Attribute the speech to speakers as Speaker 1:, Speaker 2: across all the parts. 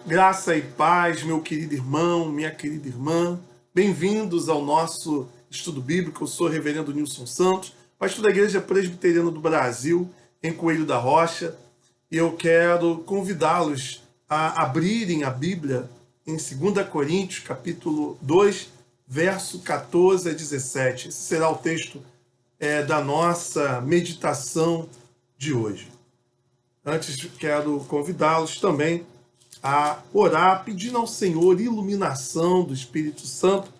Speaker 1: Graça e paz, meu querido irmão, minha querida irmã. Bem-vindos ao nosso estudo bíblico. Eu sou o reverendo Nilson Santos, pastor da Igreja Presbiteriana do Brasil, em Coelho da Rocha. E eu quero convidá-los a abrirem a Bíblia em 2 Coríntios, capítulo 2, verso 14 a 17. Esse será o texto da nossa meditação de hoje. Antes, quero convidá-los também a orar, pedindo ao Senhor iluminação do Espírito Santo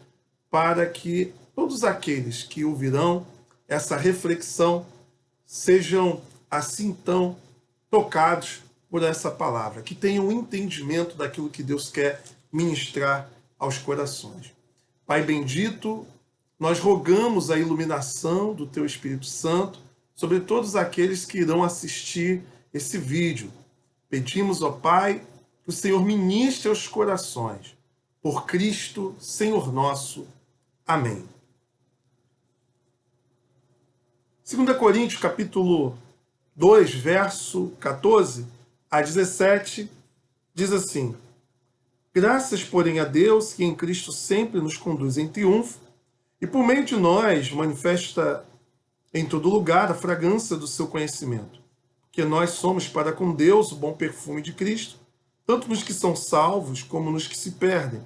Speaker 1: para que todos aqueles que ouvirão essa reflexão sejam assim então tocados por essa palavra, que tenham um entendimento daquilo que Deus quer ministrar aos corações. Pai bendito, nós rogamos a iluminação do Teu Espírito Santo sobre todos aqueles que irão assistir esse vídeo. Pedimos, ó Pai, que o Senhor ministre aos corações. Por Cristo, Senhor nosso. Amém. 2 Coríntios, capítulo 2, verso 14 a 17, diz assim: Graças, porém, a Deus, que em Cristo sempre nos conduz em triunfo, e por meio de nós manifesta em todo lugar a fragrância do seu conhecimento, que nós somos para com Deus o bom perfume de Cristo, tanto nos que são salvos como nos que se perdem,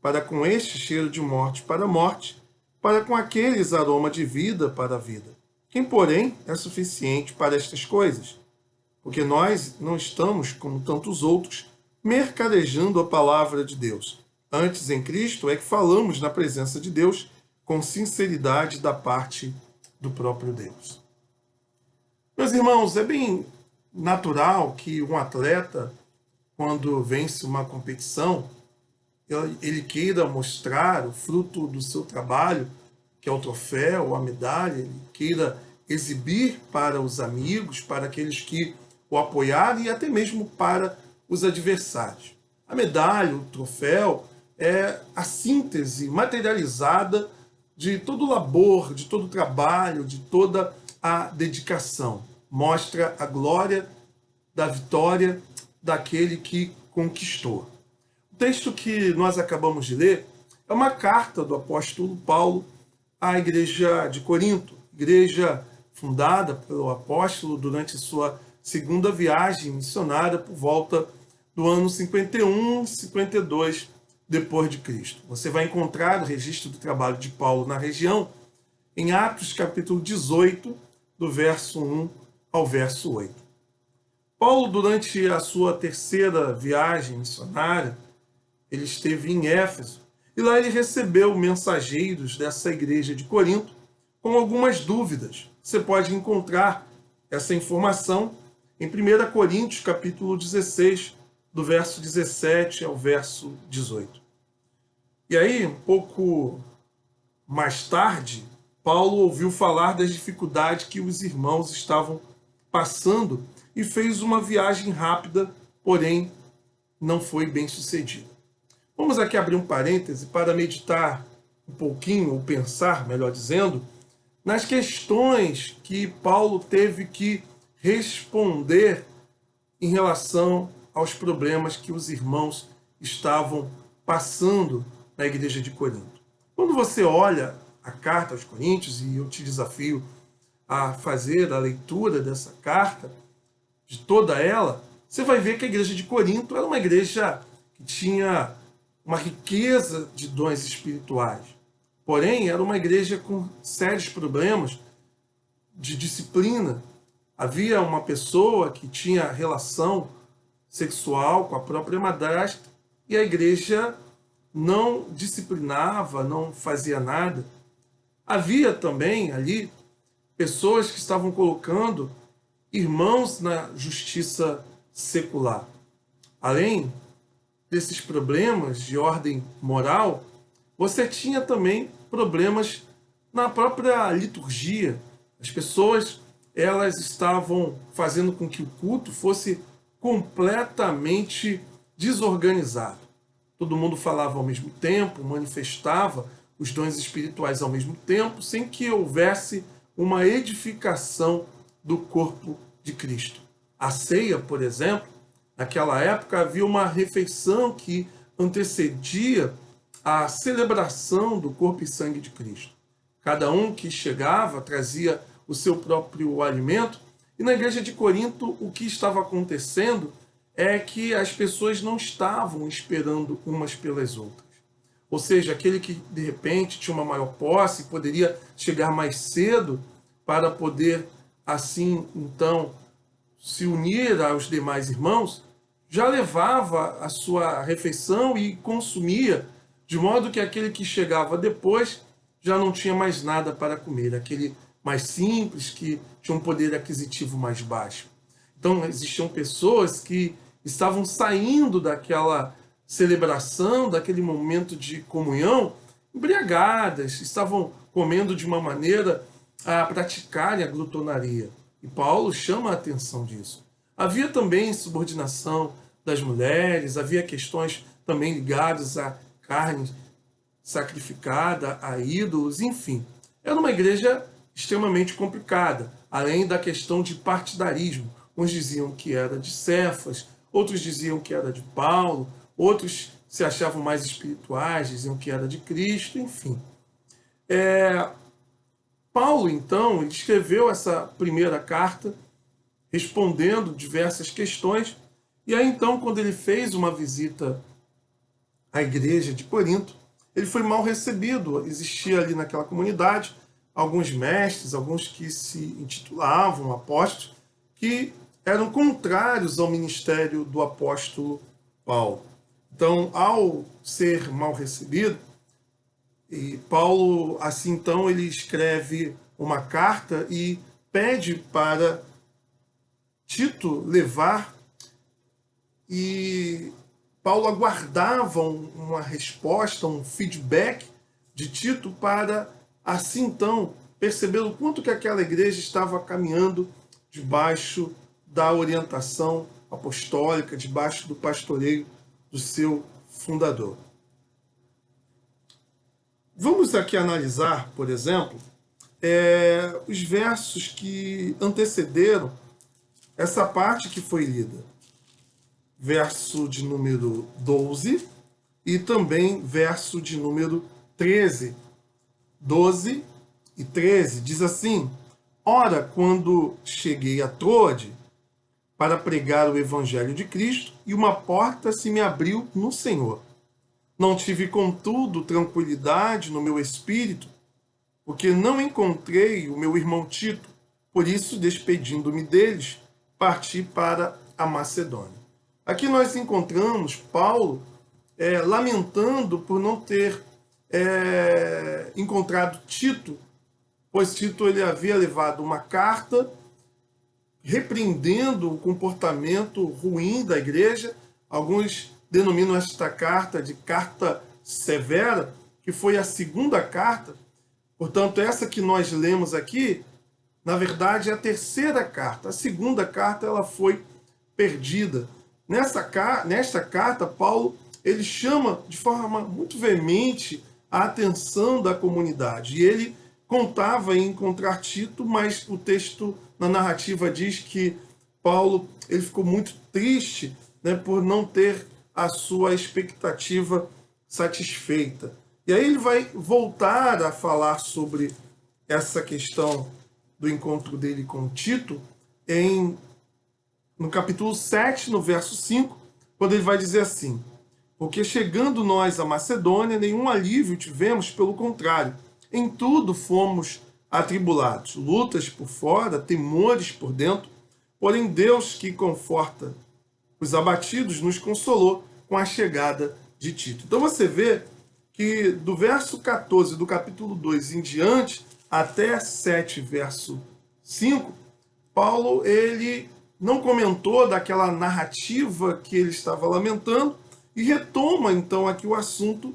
Speaker 1: para com este cheiro de morte para a morte, para com aqueles aroma de vida para a vida. Quem, porém, é suficiente para estas coisas? Porque nós não estamos, como tantos outros, mercadejando a palavra de Deus. Antes, em Cristo, é que falamos na presença de Deus com sinceridade da parte do próprio Deus. Meus irmãos, é bem natural que um atleta, quando vence uma competição, ele queira mostrar o fruto do seu trabalho, que é o troféu, a medalha, ele queira exibir para os amigos, para aqueles que o apoiaram e até mesmo para os adversários. A medalha, o troféu, é a síntese materializada de todo o labor, de todo o trabalho, de toda a dedicação. Mostra a glória da vitória daquele que conquistou. O texto que nós acabamos de ler é uma carta do apóstolo Paulo à igreja de Corinto, igreja fundada pelo apóstolo durante sua segunda viagem missionária por volta do ano 51, 52 depois de Cristo. Você vai encontrar o registro do trabalho de Paulo na região em Atos capítulo 18, do verso 1 ao verso 8. Paulo, durante a sua terceira viagem missionária, ele esteve em Éfeso, e lá ele recebeu mensageiros dessa igreja de Corinto com algumas dúvidas. Você pode encontrar essa informação em 1 Coríntios, capítulo 16, do verso 17 ao verso 18. E aí, um pouco mais tarde, Paulo ouviu falar das dificuldades que os irmãos estavam passando e fez uma viagem rápida, porém não foi bem sucedida. Vamos aqui abrir um parêntese para meditar um pouquinho, ou pensar, melhor dizendo, nas questões que Paulo teve que responder em relação aos problemas que os irmãos estavam passando na igreja de Corinto. Quando você olha a carta aos Coríntios, e eu te desafio a fazer a leitura dessa carta, de toda ela, você vai ver que a igreja de Corinto era uma igreja que tinha uma riqueza de dons espirituais. Porém, era uma igreja com sérios problemas de disciplina. Havia uma pessoa que tinha relação sexual com a própria madrasta e a igreja não disciplinava, não fazia nada. Havia também ali pessoas que estavam colocando irmãos na justiça secular. Além desses problemas de ordem moral, você tinha também problemas na própria liturgia. As pessoas, elas estavam fazendo com que o culto fosse completamente desorganizado. Todo mundo falava ao mesmo tempo, manifestava os dons espirituais ao mesmo tempo, sem que houvesse uma edificação do corpo de Cristo. A ceia, por exemplo, naquela época havia uma refeição que antecedia a celebração do corpo e sangue de Cristo. Cada um que chegava trazia o seu próprio alimento, e na igreja de Corinto o que estava acontecendo é que as pessoas não estavam esperando umas pelas outras. Ou seja, aquele que de repente tinha uma maior posse, poderia chegar mais cedo para poder assim então se unir aos demais irmãos, já levava a sua refeição e consumia, de modo que aquele que chegava depois já não tinha mais nada para comer, aquele mais simples, que tinha um poder aquisitivo mais baixo. Então existiam pessoas que estavam saindo daquela celebração, daquele momento de comunhão, embriagadas, estavam comendo de uma maneira a praticarem a glutonaria. E Paulo chama a atenção disso. Havia também subordinação das mulheres, havia questões também ligadas à carne sacrificada, a ídolos, enfim. Era uma igreja extremamente complicada, além da questão de partidarismo. Uns diziam que era de Cefas, outros diziam que era de Paulo, outros se achavam mais espirituais, diziam que era de Cristo, enfim. Paulo, então, ele escreveu essa primeira carta, respondendo diversas questões, e aí, então, quando ele fez uma visita à igreja de Corinto, ele foi mal recebido. Existia ali naquela comunidade alguns mestres, alguns que se intitulavam apóstolos, que eram contrários ao ministério do apóstolo Paulo. Então, ao ser mal recebido, e Paulo, assim então, ele escreve uma carta e pede para Tito levar, e Paulo aguardava uma resposta, um feedback de Tito para, assim então, perceber o quanto que aquela igreja estava caminhando debaixo da orientação apostólica, debaixo do pastoreio do seu fundador. Vamos aqui analisar, por exemplo, os versos que antecederam essa parte que foi lida. Verso de número 12 e também verso de número 13. 12 e 13 diz assim: Ora, quando cheguei a Troade para pregar o evangelho de Cristo, e uma porta se me abriu no Senhor. Não tive, contudo, tranquilidade no meu espírito, porque não encontrei o meu irmão Tito. Por isso, despedindo-me deles, parti para a Macedônia. Aqui nós encontramos Paulo lamentando por não ter encontrado Tito, pois Tito ele havia levado uma carta repreendendo o comportamento ruim da igreja. Alguns denominam esta carta de carta severa, que foi a segunda carta. Portanto, essa que nós lemos aqui, na verdade, é a terceira carta. A segunda carta ela foi perdida. Nesta carta, Paulo ele chama de forma muito veemente a atenção da comunidade. E ele contava em encontrar Tito, mas o texto na narrativa diz que Paulo ele ficou muito triste, né, por não ter a sua expectativa satisfeita. E aí ele vai voltar a falar sobre essa questão do encontro dele com Tito no capítulo 7, no verso 5, quando ele vai dizer assim: Porque chegando nós à Macedônia, nenhum alívio tivemos, pelo contrário, em tudo fomos atribulados, lutas por fora, temores por dentro, porém Deus que conforta os abatidos nos consolou com a chegada de Tito. Então você vê que do verso 14 do capítulo 2 em diante, até 7, verso 5, Paulo ele não comentou daquela narrativa que ele estava lamentando e retoma então aqui o assunto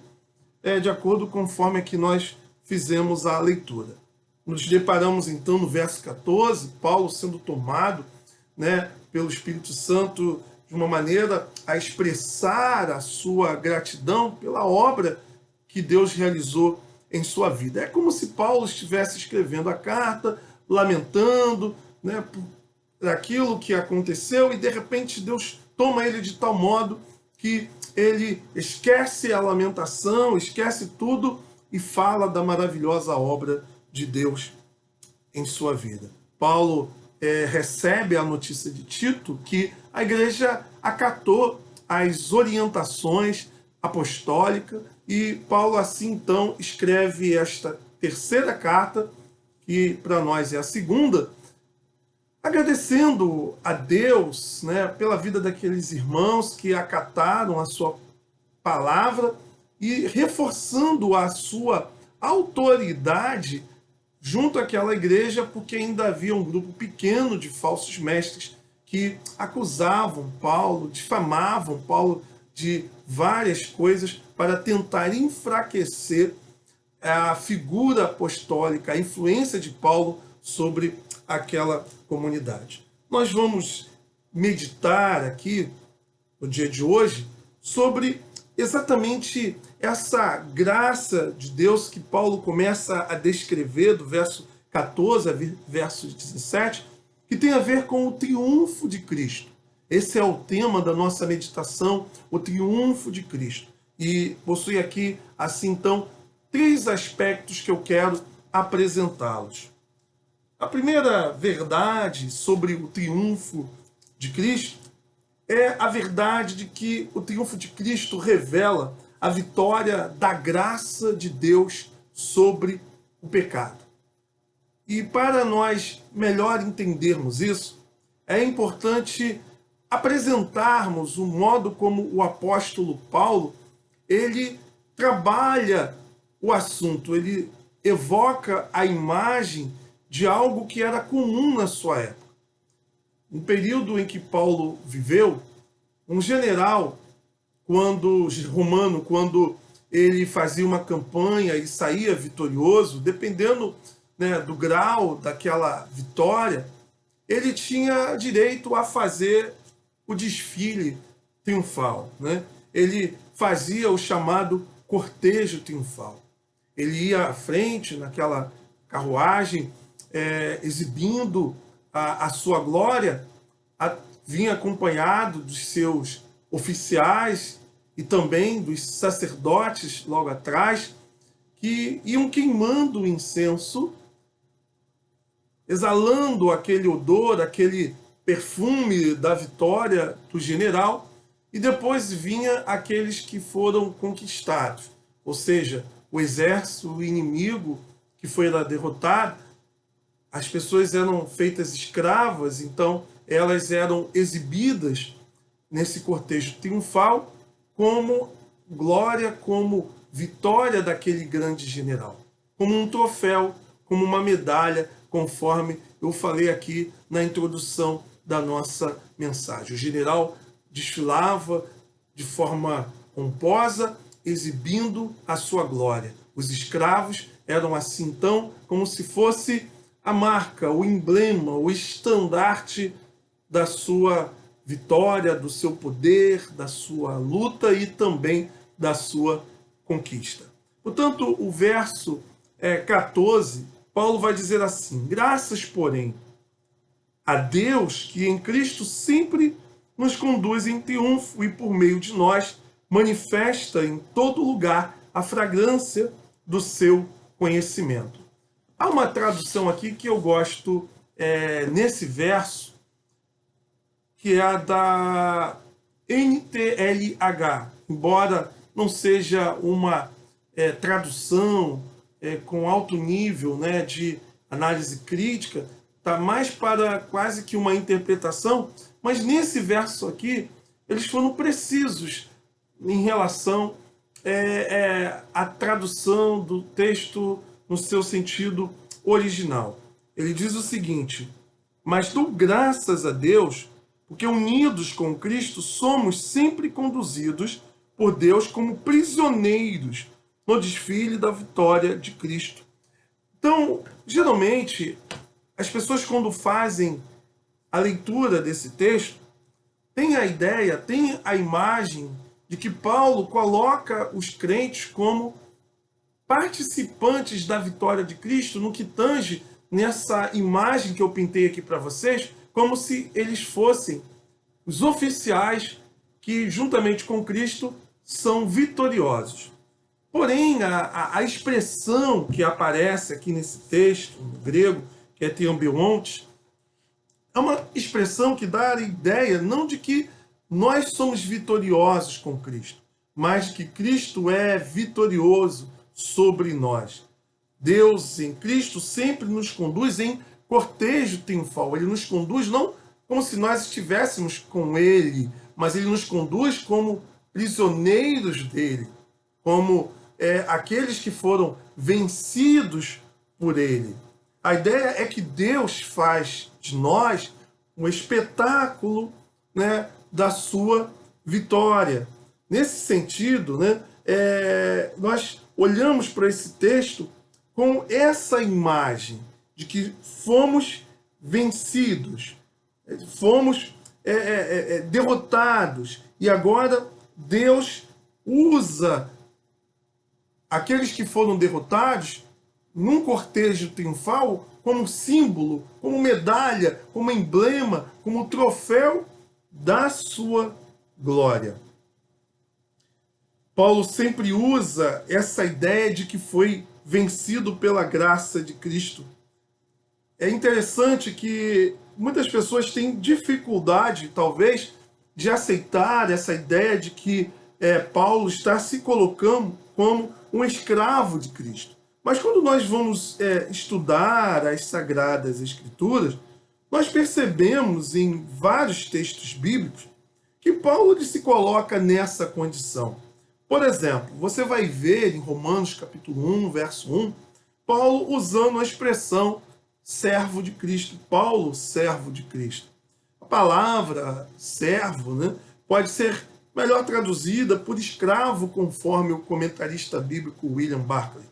Speaker 1: de acordo conforme que nós fizemos a leitura. Nos deparamos então no verso 14, Paulo sendo tomado, né, pelo Espírito Santo de uma maneira a expressar a sua gratidão pela obra que Deus realizou em sua vida. É como se Paulo estivesse escrevendo a carta, lamentando, né, por aquilo que aconteceu, e de repente Deus toma ele de tal modo que ele esquece a lamentação, esquece tudo e fala da maravilhosa obra de Deus em sua vida. Paulo recebe a notícia de Tito que a igreja acatou as orientações apostólicas e Paulo assim então escreve esta terceira carta, que para nós é a segunda, agradecendo a Deus, né, pela vida daqueles irmãos que acataram a sua palavra e reforçando a sua autoridade junto àquela igreja, porque ainda havia um grupo pequeno de falsos mestres que acusavam Paulo, difamavam Paulo de várias coisas para tentar enfraquecer a figura apostólica, a influência de Paulo sobre aquela comunidade. Nós vamos meditar aqui, no dia de hoje, sobre exatamente essa graça de Deus que Paulo começa a descrever do verso 14 a verso 17, que tem a ver com o triunfo de Cristo. Esse é o tema da nossa meditação, o triunfo de Cristo. E possui aqui, assim então, 3 aspectos que eu quero apresentá-los. A primeira verdade sobre o triunfo de Cristo é a verdade de que o triunfo de Cristo revela a vitória da graça de Deus sobre o pecado. E para nós melhor entendermos isso, é importante apresentarmos o modo como o apóstolo Paulo, ele trabalha o assunto, ele evoca a imagem de algo que era comum na sua época. No período em que Paulo viveu, um general romano, quando ele fazia uma campanha e saía vitorioso, dependendo, né, do grau daquela vitória, ele tinha direito a fazer o desfile triunfal, né? Ele fazia o chamado cortejo triunfal. Ele ia à frente naquela carruagem, exibindo a sua glória, vinha acompanhado dos seus oficiais e também dos sacerdotes logo atrás, que iam queimando o incenso, exalando aquele odor, aquele perfume da vitória do general, e depois vinha aqueles que foram conquistados, ou seja, o exército inimigo que foi lá derrotado. As pessoas eram feitas escravas, então elas eram exibidas nesse cortejo triunfal como glória, como vitória daquele grande general, como um troféu, como uma medalha, conforme eu falei aqui na introdução da nossa mensagem. O general desfilava de forma pomposa, exibindo a sua glória. Os escravos eram assim então como se fosse a marca, o emblema, o estandarte da sua vitória, do seu poder, da sua luta e também da sua conquista. Portanto, o verso 14, Paulo vai dizer assim: graças, porém, a Deus que em Cristo sempre nos conduz em triunfo e por meio de nós manifesta em todo lugar a fragrância do seu conhecimento. Há uma tradução aqui que eu gosto nesse verso, que é a da NTLH, embora não seja uma tradução com alto nível, né, de análise crítica, está mais para quase que uma interpretação, mas nesse verso aqui, eles foram precisos em relação à tradução do texto no seu sentido original. Ele diz o seguinte: mas dou graças a Deus, porque unidos com Cristo somos sempre conduzidos por Deus como prisioneiros no desfile da vitória de Cristo. Então, geralmente, as pessoas quando fazem a leitura desse texto, têm a ideia, têm a imagem de que Paulo coloca os crentes como participantes da vitória de Cristo, no que tange nessa imagem que eu pintei aqui para vocês, como se eles fossem os oficiais que, juntamente com Cristo, são vitoriosos. Porém, a expressão que aparece aqui nesse texto, no grego, que é theombeontes, é uma expressão que dá a ideia não de que nós somos vitoriosos com Cristo, mas que Cristo é vitorioso sobre nós. Deus em Cristo sempre nos conduz em cortejo triunfal. Ele nos conduz não como se nós estivéssemos com Ele, mas Ele nos conduz como prisioneiros dele, como aqueles que foram vencidos por Ele. A ideia é que Deus faz de nós um espetáculo, né, da sua vitória. Nesse sentido, né, nós olhamos para esse texto com essa imagem de que fomos vencidos, fomos derrotados, e agora Deus usa aqueles que foram derrotados num cortejo triunfal como símbolo, como medalha, como emblema, como troféu da sua glória. Paulo sempre usa essa ideia de que foi vencido pela graça de Cristo. É interessante que muitas pessoas têm dificuldade, talvez, de aceitar essa ideia de que Paulo está se colocando como um escravo de Cristo. Mas quando nós vamos estudar as Sagradas Escrituras, nós percebemos em vários textos bíblicos que Paulo se coloca nessa condição. Por exemplo, você vai ver em Romanos capítulo 1, verso 1, Paulo usando a expressão servo de Cristo. Paulo, servo de Cristo. A palavra servo, né, pode ser melhor traduzida por escravo, conforme o comentarista bíblico William Barclay.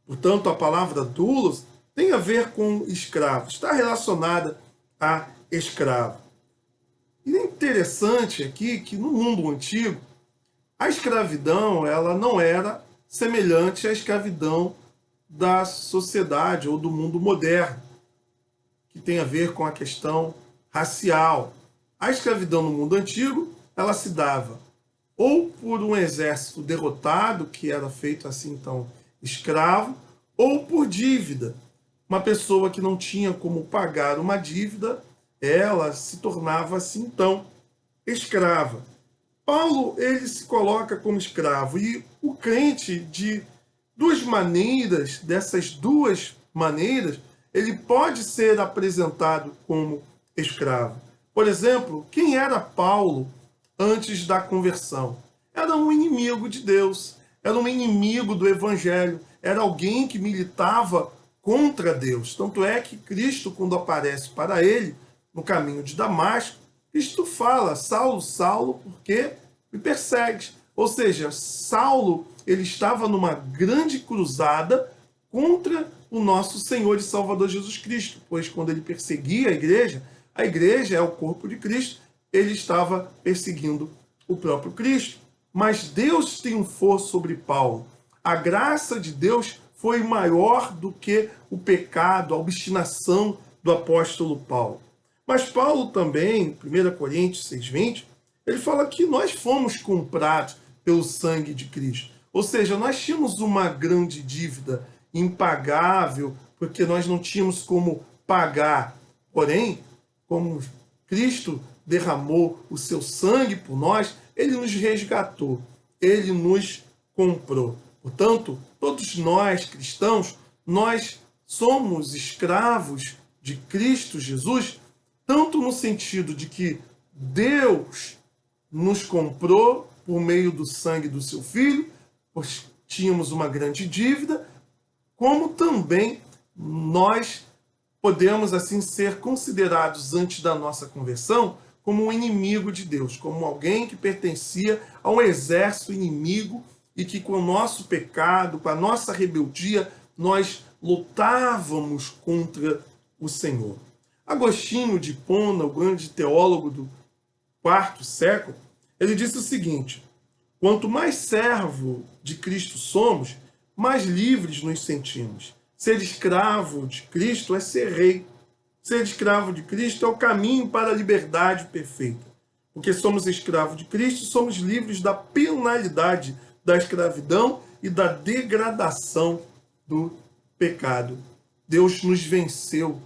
Speaker 1: Portanto, a palavra doulos tem a ver com escravo, está relacionada a escravo. E é interessante aqui que no mundo antigo, a escravidão ela não era semelhante à escravidão da sociedade ou do mundo moderno, que tem a ver com a questão racial. A escravidão no mundo antigo, ela se dava ou por um exército derrotado, que era feito assim então escravo, ou por dívida. Uma pessoa que não tinha como pagar uma dívida, ela se tornava assim então escrava. Paulo, ele se coloca como escravo, e o crente, de duas maneiras, dessas duas maneiras, ele pode ser apresentado como escravo. Por exemplo, quem era Paulo antes da conversão? Era um inimigo de Deus, era um inimigo do Evangelho, era alguém que militava contra Deus. Tanto é que Cristo, quando aparece para ele no caminho de Damasco, Cristo fala: Saulo, Saulo, por que me persegues? Ou seja, Saulo, ele estava numa grande cruzada contra o nosso Senhor e Salvador Jesus Cristo, pois quando ele perseguia a igreja é o corpo de Cristo, ele estava perseguindo o próprio Cristo. Mas Deus triunfou sobre Paulo. A graça de Deus foi maior do que o pecado, a obstinação do apóstolo Paulo. Mas Paulo também, 1 Coríntios 6,20, ele fala que nós fomos comprados pelo sangue de Cristo. Ou seja, nós tínhamos uma grande dívida impagável, porque nós não tínhamos como pagar. Porém, como Cristo derramou o seu sangue por nós, ele nos resgatou, ele nos comprou. Portanto, todos nós cristãos, nós somos escravos de Cristo Jesus, tanto no sentido de que Deus nos comprou por meio do sangue do seu Filho, pois tínhamos uma grande dívida, como também nós podemos assim ser considerados antes da nossa conversão como um inimigo de Deus, como alguém que pertencia a um exército inimigo e que com o nosso pecado, com a nossa rebeldia, nós lutávamos contra o Senhor. Agostinho de Hipona, o grande teólogo do quarto século, ele disse o seguinte: quanto mais servo de Cristo somos, mais livres nos sentimos. Ser escravo de Cristo é ser rei. Ser escravo de Cristo é o caminho para a liberdade perfeita. Porque somos escravos de Cristo, somos livres da penalidade da escravidão e da degradação do pecado. Deus nos venceu.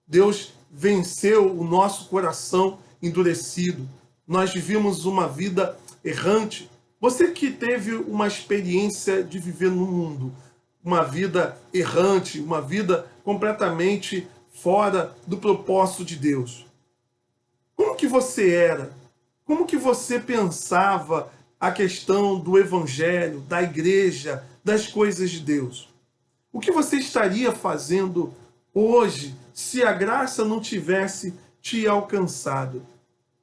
Speaker 1: Deus venceu o nosso coração endurecido. Nós vivíamos uma vida errante. Você que teve uma experiência de viver no mundo, uma vida errante, uma vida completamente fora do propósito de Deus. Como que você era? Como que você pensava a questão do evangelho, da igreja, das coisas de Deus? O que você estaria fazendo hoje se a graça não tivesse te alcançado?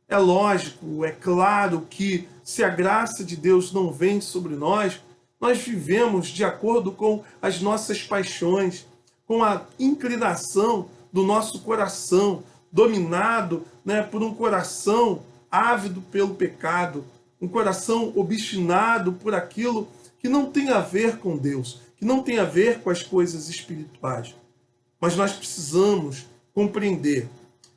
Speaker 1: É lógico, é claro que se a graça de Deus não vem sobre nós, nós vivemos de acordo com as nossas paixões, com a inclinação do nosso coração, dominado, por um coração ávido pelo pecado, um coração obstinado por aquilo que não tem a ver com Deus, que não tem a ver com as coisas espirituais. Mas nós precisamos compreender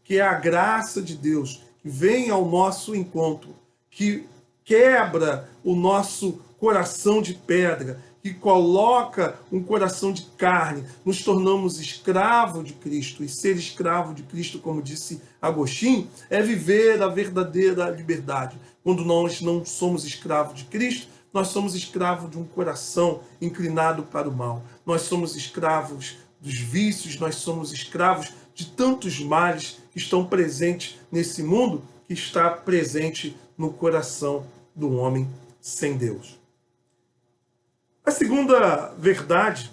Speaker 1: que é a graça de Deus que vem ao nosso encontro, que quebra o nosso coração de pedra, que coloca um coração de carne, nos tornamos escravos de Cristo. E ser escravo de Cristo, como disse Agostinho, é viver a verdadeira liberdade. Quando nós não somos escravos de Cristo, nós somos escravos de um coração inclinado para o mal. Nós somos escravos dos vícios, nós somos escravos de tantos males que estão presentes nesse mundo, que está presente no coração do homem sem Deus. A segunda verdade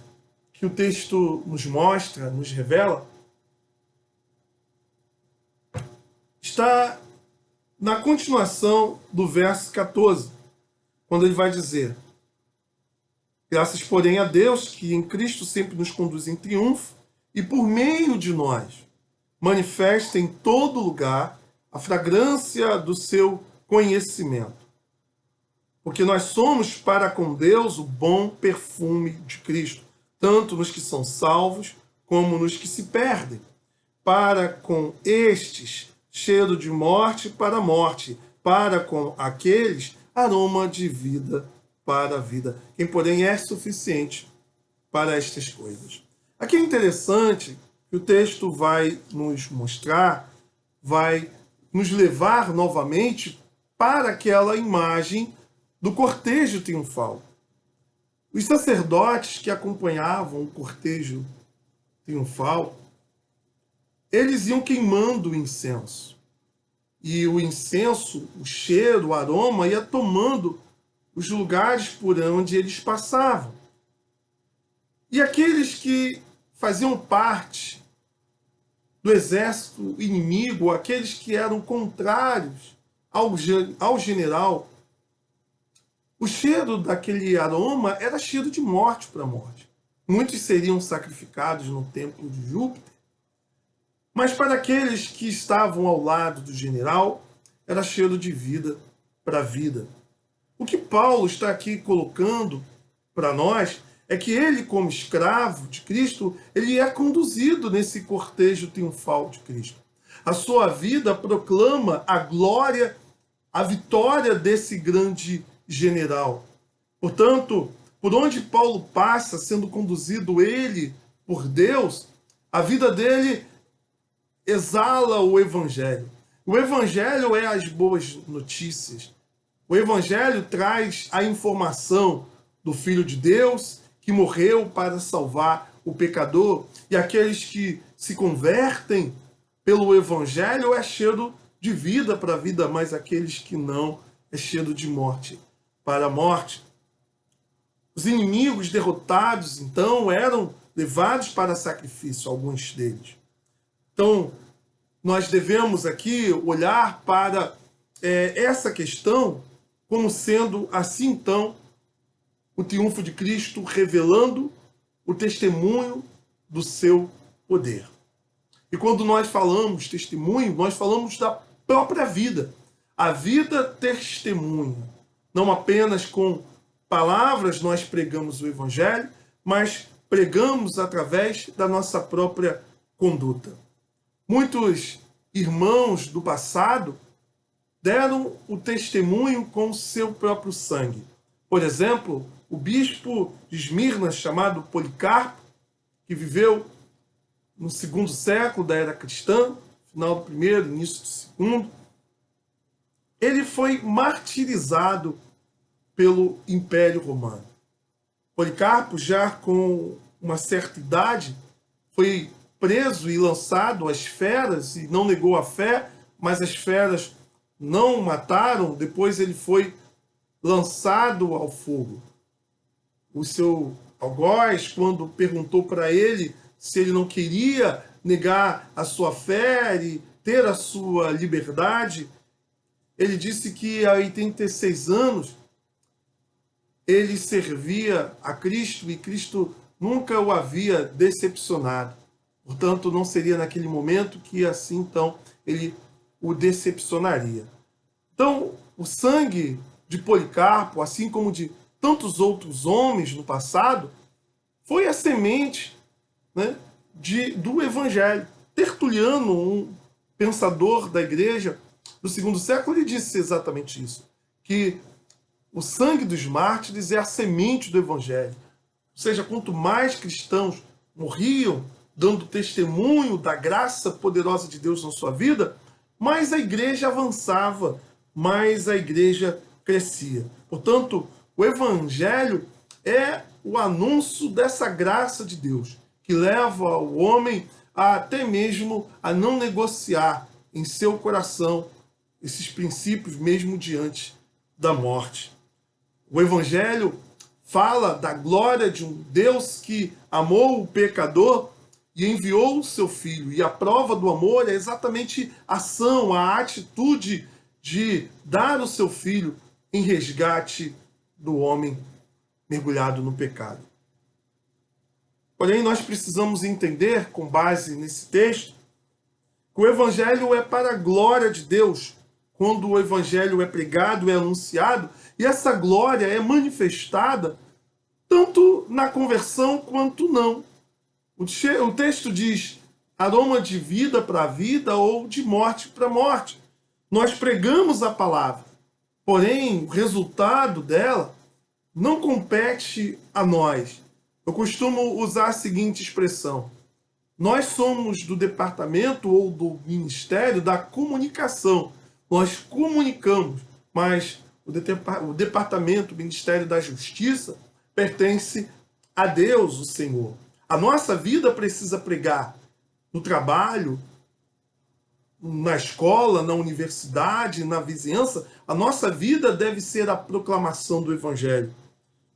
Speaker 1: que o texto nos mostra, nos revela, está na continuação do verso 14, quando ele vai dizer: graças, porém, a Deus, que em Cristo sempre nos conduz em triunfo, e por meio de nós manifesta em todo lugar a fragrância do seu conhecimento. Porque nós somos para com Deus o bom perfume de Cristo, tanto nos que são salvos, como nos que se perdem. Para com estes, cheiro de morte para a morte, para com aqueles, aroma de vida para a vida. Quem, porém, é suficiente para estas coisas. Aqui é interessante que o texto vai nos mostrar, vai nos levar novamente para aquela imagem do cortejo triunfal. Os sacerdotes que acompanhavam o cortejo triunfal, eles iam queimando o incenso. E o incenso, o cheiro, o aroma, ia tomando os lugares por onde eles passavam. E aqueles que faziam parte do exército inimigo, aqueles que eram contrários ao general, o cheiro daquele aroma era cheiro de morte para a morte. Muitos seriam sacrificados no templo de Júpiter, mas para aqueles que estavam ao lado do general, era cheiro de vida para a vida. O que Paulo está aqui colocando para nós é que ele, como escravo de Cristo, ele é conduzido nesse cortejo triunfal de Cristo. A sua vida proclama a glória, a vitória desse grande general. Portanto, por onde Paulo passa, sendo conduzido ele por Deus, a vida dele exala o Evangelho. O Evangelho é as boas notícias. O Evangelho traz a informação do Filho de Deus que morreu para salvar o pecador, e aqueles que se convertem pelo Evangelho é cheiro de vida para a vida, mas aqueles que não é cheiro de morte para a morte. Os inimigos derrotados, então, eram levados para sacrifício, alguns deles. Então, nós devemos aqui olhar para essa questão como sendo, assim, então, o triunfo de Cristo revelando o testemunho do seu poder. E quando nós falamos testemunho, nós falamos da própria vida. A vida testemunha. Não apenas com palavras nós pregamos o Evangelho, mas pregamos através da nossa própria conduta. Muitos irmãos do passado deram o testemunho com o seu próprio sangue. Por exemplo, o bispo de Esmirna, chamado Policarpo, que viveu no segundo século da era cristã, final do primeiro, início do segundo, ele foi martirizado pelo Império Romano. Policarpo, já com uma certa idade, foi preso e lançado às feras e não negou a fé, mas as feras não o mataram. Depois ele foi lançado ao fogo. O seu algoz, quando perguntou para ele se ele não queria negar a sua fé e ter a sua liberdade, ele disse que há 86 anos ele servia a Cristo e Cristo nunca o havia decepcionado. Portanto, não seria naquele momento que assim então ele o decepcionaria. Então, o sangue de Policarpo, assim como de tantos outros homens no passado, foi a semente, né, do Evangelho. Tertuliano, um pensador da igreja do segundo século, ele disse exatamente isso, que o sangue dos mártires é a semente do Evangelho. Ou seja, quanto mais cristãos morriam dando testemunho da graça poderosa de Deus na sua vida, mais a igreja avançava, mais a igreja crescia. Portanto, o Evangelho é o anúncio dessa graça de Deus, que leva o homem até mesmo a não negociar em seu coração esses princípios mesmo diante da morte. O Evangelho fala da glória de um Deus que amou o pecador e enviou o seu Filho. E a prova do amor é exatamente a ação, a atitude de dar o seu Filho em resgate do homem mergulhado no pecado. Porém, nós precisamos entender, com base nesse texto, que o Evangelho é para a glória de Deus. Quando o Evangelho é pregado, é anunciado, e essa glória é manifestada tanto na conversão quanto não. O texto diz aroma de vida para a vida ou de morte para a morte. Nós pregamos a palavra, porém o resultado dela não compete a nós. Eu costumo usar a seguinte expressão: nós somos do departamento ou do ministério da comunicação. Nós comunicamos, mas o departamento, o Ministério da Justiça, pertence a Deus, o Senhor. A nossa vida precisa pregar no trabalho, na escola, na universidade, na vizinhança. A nossa vida deve ser a proclamação do Evangelho.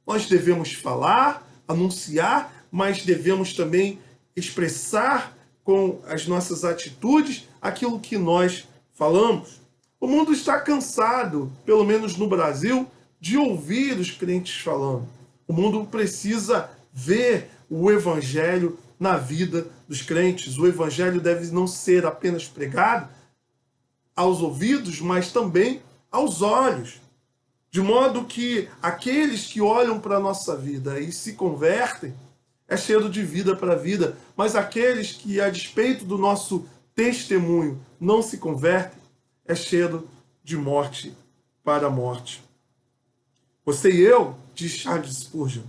Speaker 1: Nós devemos falar, anunciar, mas devemos também expressar com as nossas atitudes aquilo que nós falamos. O mundo está cansado, pelo menos no Brasil, de ouvir os crentes falando. O mundo precisa ver o Evangelho na vida dos crentes. O Evangelho deve não ser apenas pregado aos ouvidos, mas também aos olhos. De modo que aqueles que olham para a nossa vida e se convertem, é cheiro de vida para a vida. Mas aqueles que, a despeito do nosso testemunho, não se convertem, é cheiro de morte para a morte. Você e eu, diz Charles Spurgeon,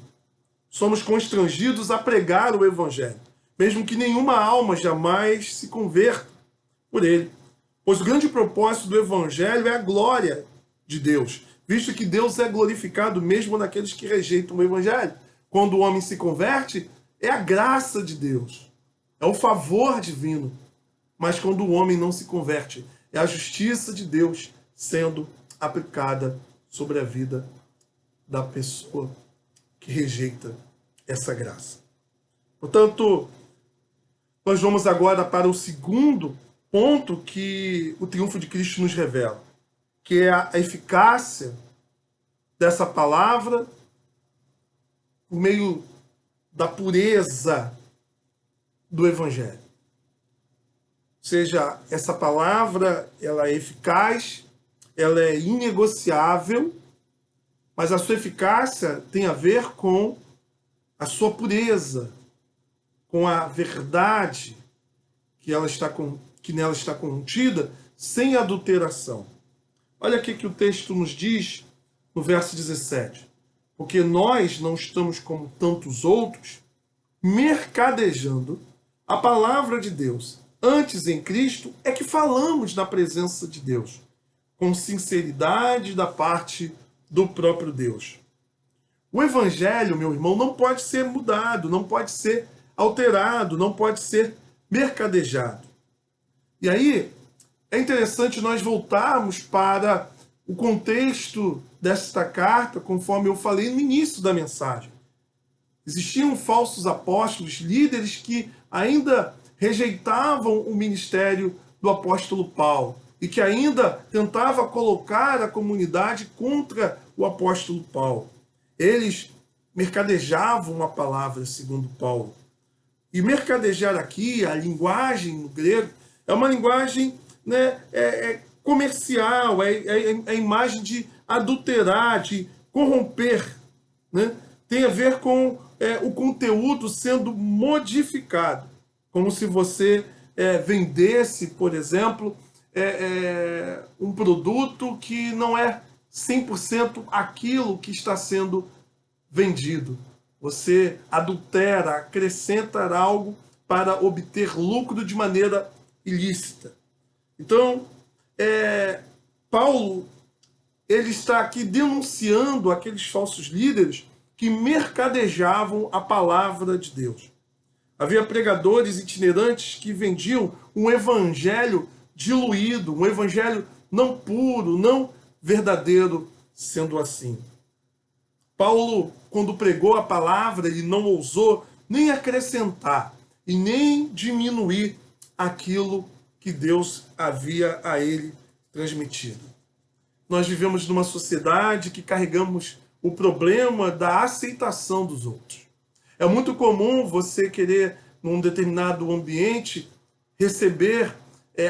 Speaker 1: somos constrangidos a pregar o Evangelho, mesmo que nenhuma alma jamais se converta por ele. Pois o grande propósito do Evangelho é a glória de Deus, visto que Deus é glorificado mesmo naqueles que rejeitam o Evangelho. Quando o homem se converte, é a graça de Deus, é o favor divino. Mas quando o homem não se converte, é a justiça de Deus sendo aplicada sobre a vida da pessoa que rejeita essa graça. Portanto, nós vamos agora para o segundo ponto que o triunfo de Cristo nos revela, que é a eficácia dessa palavra por meio da pureza do Evangelho. Ou seja, essa palavra ela é eficaz, ela é inegociável, mas a sua eficácia tem a ver com a sua pureza, com a verdade que nela está contida, sem adulteração. Olha o que o texto nos diz no verso 17. Porque nós não estamos como tantos outros, mercadejando a palavra de Deus. Antes, em Cristo, é que falamos na presença de Deus, com sinceridade da parte do próprio Deus. O evangelho, meu irmão, não pode ser mudado, não pode ser alterado, não pode ser mercadejado. E aí, é interessante nós voltarmos para o contexto desta carta, conforme eu falei no início da mensagem. Existiam falsos apóstolos, líderes que ainda rejeitavam o ministério do apóstolo Paulo e que ainda tentava colocar a comunidade contra o apóstolo Paulo. Eles mercadejavam a palavra, segundo Paulo. E mercadejar aqui, a linguagem no grego, é uma linguagem, né, comercial, é a imagem de adulterar, de corromper, né? Tem a ver com o conteúdo sendo modificado, como se você vendesse, por exemplo, um produto que não é 100% aquilo que está sendo vendido. Você adultera, acrescenta algo para obter lucro de maneira ilícita. Então, Paulo ele está aqui denunciando aqueles falsos líderes que mercadejavam a palavra de Deus. Havia pregadores itinerantes que vendiam um evangelho diluído, um evangelho não puro, não verdadeiro, sendo assim. Paulo, quando pregou a palavra, ele não ousou nem acrescentar e nem diminuir aquilo que Deus havia a ele transmitido. Nós vivemos numa sociedade que carregamos o problema da aceitação dos outros. É muito comum você querer, num determinado ambiente, receber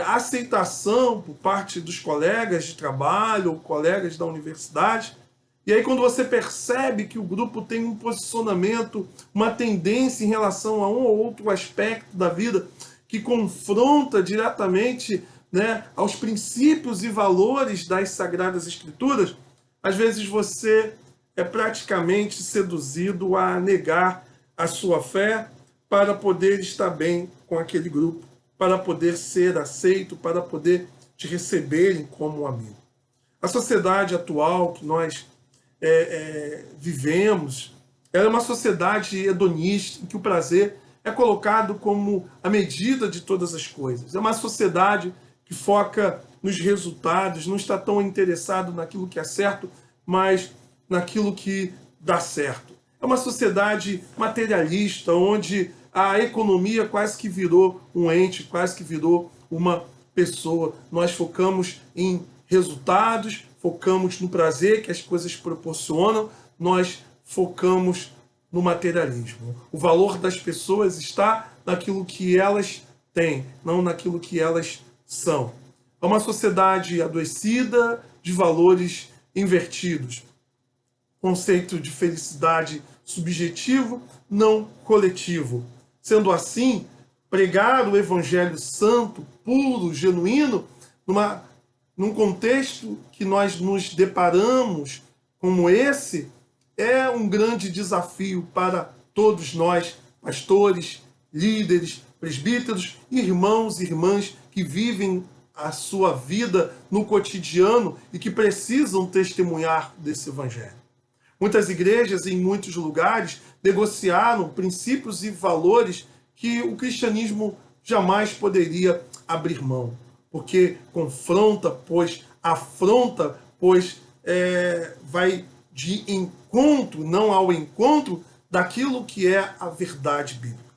Speaker 1: aceitação por parte dos colegas de trabalho ou colegas da universidade. E aí, quando você percebe que o grupo tem um posicionamento, uma tendência em relação a um ou outro aspecto da vida que confronta diretamente, né, aos princípios e valores das Sagradas Escrituras, às vezes você é praticamente seduzido a negar a sua fé para poder estar bem com aquele grupo, para poder ser aceito, para poder te receberem como um amigo. A sociedade atual que nós vivemos, ela é uma sociedade hedonista, em que o prazer é colocado como a medida de todas as coisas. É uma sociedade que foca nos resultados, não está tão interessado naquilo que é certo, mas naquilo que dá certo. É uma sociedade materialista, onde a economia quase que virou um ente, quase que virou uma pessoa. Nós focamos em resultados, focamos no prazer que as coisas proporcionam, nós focamos no materialismo. O valor das pessoas está naquilo que elas têm, não naquilo que elas são. É uma sociedade adoecida, de valores invertidos. Conceito de felicidade subjetivo, não coletivo. Sendo assim, pregar o evangelho santo, puro, genuíno, num contexto que nós nos deparamos como esse, é um grande desafio para todos nós, pastores, líderes, presbíteros, irmãos e irmãs que vivem a sua vida no cotidiano e que precisam testemunhar desse evangelho. Muitas igrejas, em muitos lugares, negociaram princípios e valores que o cristianismo jamais poderia abrir mão. Porque confronta, pois afronta, pois vai de encontro, não ao encontro daquilo que é a verdade bíblica.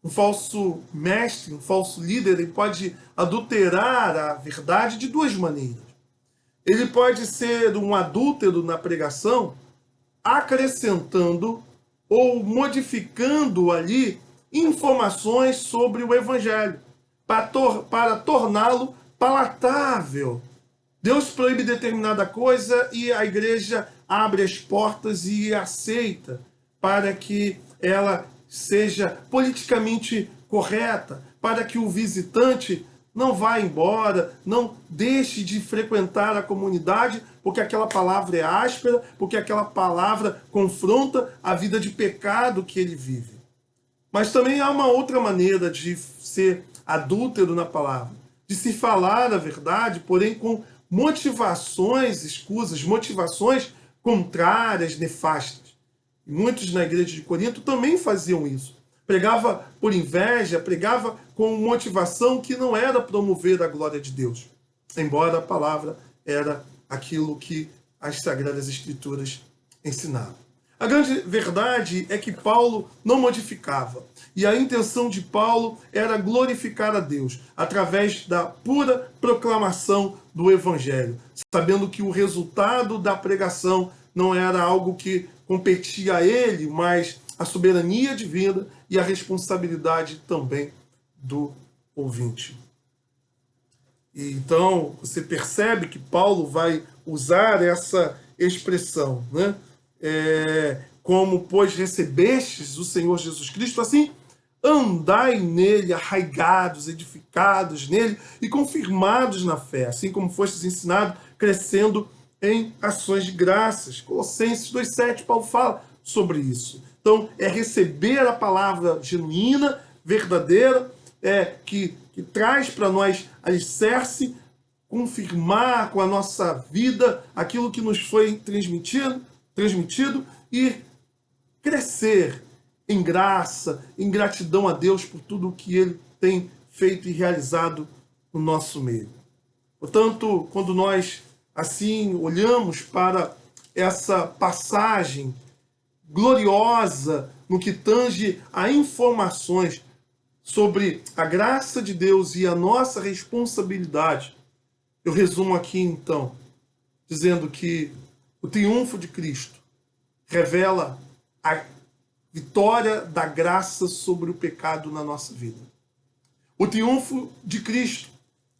Speaker 1: Um falso mestre, um falso líder, ele pode adulterar a verdade de duas maneiras. Ele pode ser um adúltero na pregação, acrescentando ou modificando ali informações sobre o evangelho, para torná-lo palatável. Deus proíbe determinada coisa e a igreja abre as portas e aceita para que ela seja politicamente correta, para que o visitante não vá embora, não deixe de frequentar a comunidade, porque aquela palavra é áspera, porque aquela palavra confronta a vida de pecado que ele vive. Mas também há uma outra maneira de ser adúltero na palavra, de se falar a verdade, porém com motivações escusas, motivações contrárias, nefastas. E muitos na igreja de Corinto também faziam isso. Pregava por inveja, pregava com motivação que não era promover a glória de Deus, embora a palavra era aquilo que as Sagradas Escrituras ensinavam. A grande verdade é que Paulo não modificava. E a intenção de Paulo era glorificar a Deus através da pura proclamação do Evangelho, sabendo que o resultado da pregação não era algo que competia a ele, mas a soberania divina e a responsabilidade também do ouvinte. E então você percebe que Paulo vai usar essa expressão, né? Como, pois, recebestes o Senhor Jesus Cristo, assim andai nele, arraigados, edificados nele e confirmados na fé, assim como fostes ensinados, crescendo em ações de graças. Colossenses 2,7, Paulo fala sobre isso. Então, é receber a palavra genuína, verdadeira, que traz para nós alicerce, confirmar com a nossa vida aquilo que nos foi transmitido e crescer em graça, em gratidão a Deus por tudo o que Ele tem feito e realizado no nosso meio. Portanto, quando nós assim olhamos para essa passagem gloriosa no que tange a informações sobre a graça de Deus e a nossa responsabilidade, eu resumo aqui então, dizendo que o triunfo de Cristo revela a vitória da graça sobre o pecado na nossa vida. O triunfo de Cristo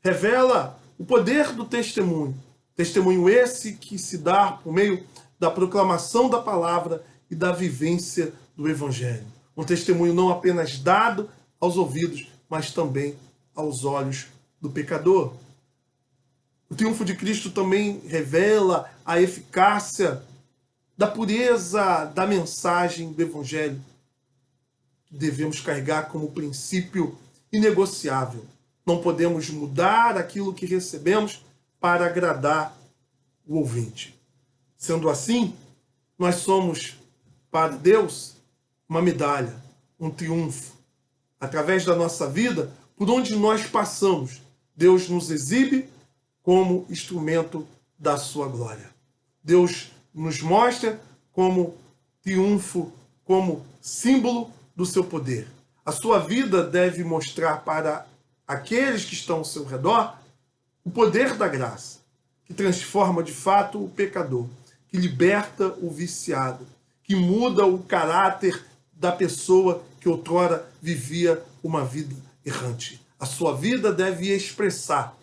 Speaker 1: revela o poder do testemunho. Testemunho esse que se dá por meio da proclamação da palavra e da vivência do Evangelho. Um testemunho não apenas dado aos ouvidos, mas também aos olhos do pecador. O triunfo de Cristo também revela a eficácia da pureza da mensagem do Evangelho, que devemos carregar como princípio inegociável. Não podemos mudar aquilo que recebemos para agradar o ouvinte. Sendo assim, nós somos, para Deus, uma medalha, um triunfo. Através da nossa vida, por onde nós passamos, Deus nos exibe como instrumento da sua glória. Deus nos mostra como triunfo, como símbolo do seu poder. A sua vida deve mostrar para aqueles que estão ao seu redor o poder da graça, que transforma de fato o pecador, que liberta o viciado, que muda o caráter da pessoa que outrora vivia uma vida errante. A sua vida deve expressar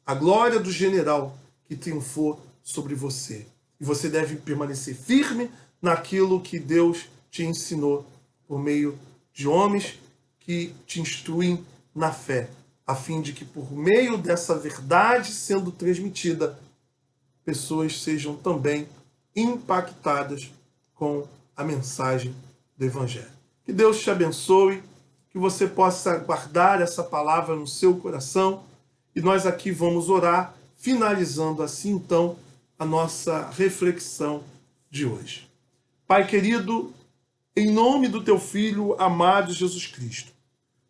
Speaker 1: a glória do general que triunfou sobre você. E você deve permanecer firme naquilo que Deus te ensinou por meio de homens que te instruem na fé, a fim de que por meio dessa verdade sendo transmitida, pessoas sejam também impactadas com a mensagem do Evangelho. Que Deus te abençoe, que você possa guardar essa palavra no seu coração, e nós aqui vamos orar, finalizando assim então a nossa reflexão de hoje. Pai querido, em nome do teu Filho amado Jesus Cristo,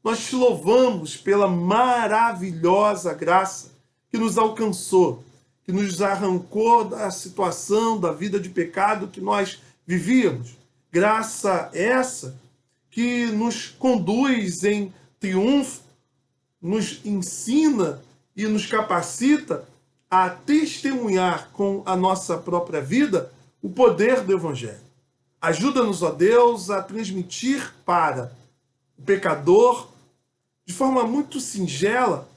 Speaker 1: nós te louvamos pela maravilhosa graça que nos alcançou, que nos arrancou da situação, da vida de pecado que nós vivíamos. Graça essa que nos conduz em triunfo, nos ensina e nos capacita a testemunhar com a nossa própria vida o poder do Evangelho. Ajuda-nos, ó Deus, a transmitir para o pecador, de forma muito singela,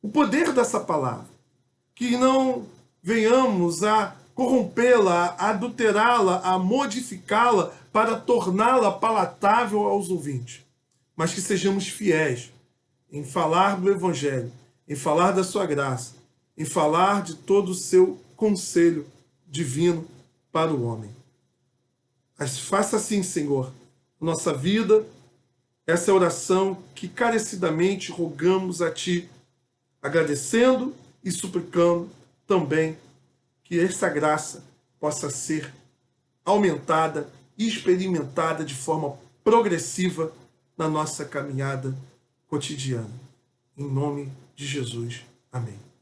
Speaker 1: o poder dessa palavra. Que não venhamos a corrompê-la, a adulterá-la, a modificá-la para torná-la palatável aos ouvintes. Mas que sejamos fiéis em falar do Evangelho, em falar da sua graça, em falar de todo o seu conselho divino para o homem. Mas faça assim, Senhor, nossa vida, essa é a oração que carecidamente rogamos a Ti, agradecendo e suplicando também que essa graça possa ser aumentada e experimentada de forma progressiva na nossa caminhada cotidiana. Em nome de Jesus. Amém.